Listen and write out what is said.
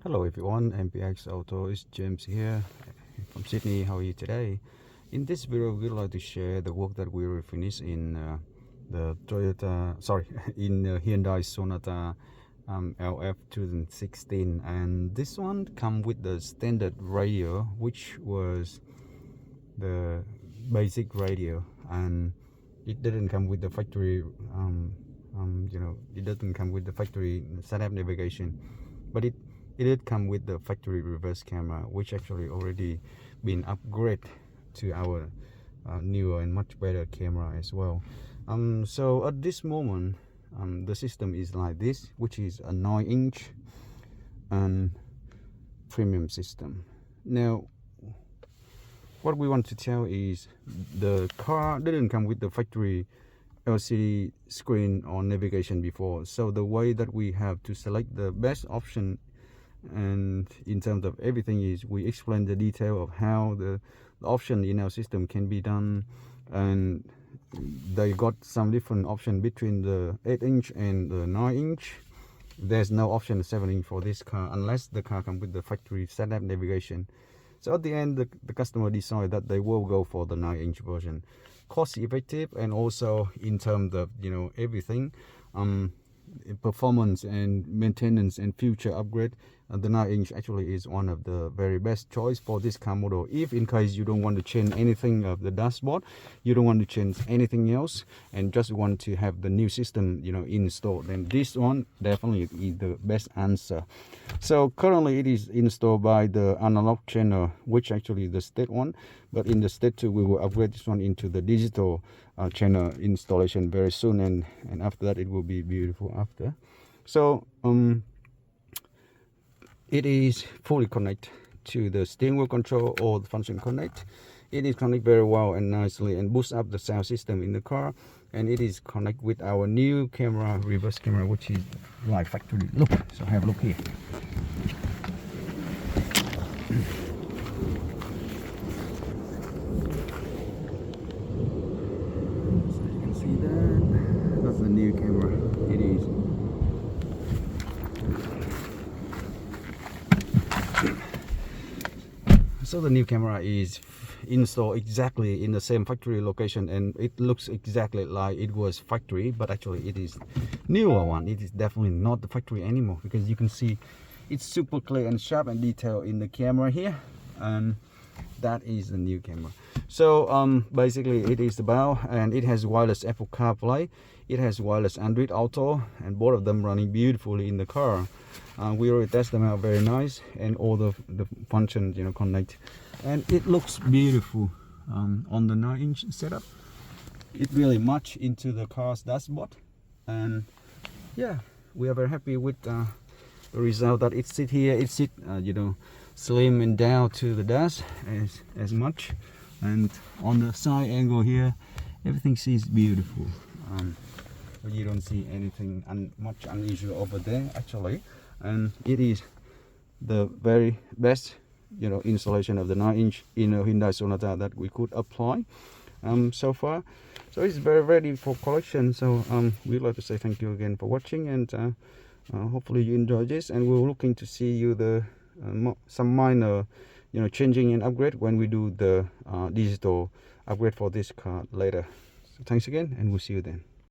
Hello everyone, MPX Autos, James here from Sydney. How are you today? In this video, we'd like to share the work that we will finish in the Hyundai Sonata LF 2016, and this one come with the standard radio, which was the basic radio, and it didn't come with the factory it doesn't come with the factory sat-nav navigation, but it did come with the factory reverse camera, which actually already been upgraded to our newer and much better camera as well. So at this moment, the system is like this, which is a 9-inch and premium system. Now, what we want to tell is the car didn't come with the factory LCD screen or navigation before, so the way that we have to select the best option and in terms of everything is we explain the detail of how the option in our system can be done, and they got some different option between the 8-inch and the 9-inch. There's no option 7-inch for this car unless the car comes with the factory sat-nav navigation. So at the end, the customer decided that they will go for the 9-inch version, cost effective, and also in terms of everything, performance and maintenance and future upgrade, the 9-inch actually is one of the very best choice for this car model. If in case you don't want to change anything of the dashboard, you don't want to change anything else, and just want to have the new system installed, then this one definitely is the best answer. So currently it is installed by the analog channel, which actually is the state one, but in the state 2 we will upgrade this one into the digital channel installation very soon, and after that it will be beautiful after. So it is fully connected to the steering wheel control or the function connect. It is connected very well and nicely and boosts up the sound system in the car, and it is connected with our new camera, reverse camera, which is like factory. Look, so have a look here. So you can see that that's the new camera. It is. So the new camera is installed exactly in the same factory location, and it looks exactly like it was factory, but actually it is newer one. It is definitely not the factory anymore, because you can see it's super clear and sharp and detailed in the camera here, and that is the new camera. So basically it is the bow, and it has wireless Apple Carplay, it has wireless Android Auto, and both of them running beautifully in the car. We already test them out very nice, and all the functions connect, and it looks beautiful on the 9-inch setup. It really match into the car's dashboard, and yeah, we are very happy with the result that it sit here. It sit slim and down to the dash as much, and on the side angle here everything seems beautiful. But you don't see anything much unusual over there actually, and it is the very best installation of the 9-inch in a Hyundai Sonata that we could apply so far. So it's very ready for collection. So we'd like to say thank you again for watching, and hopefully you enjoy this, and we're looking to see you the some minor changing and upgrade when we do the digital upgrade for this car later. So thanks again, and we'll see you then.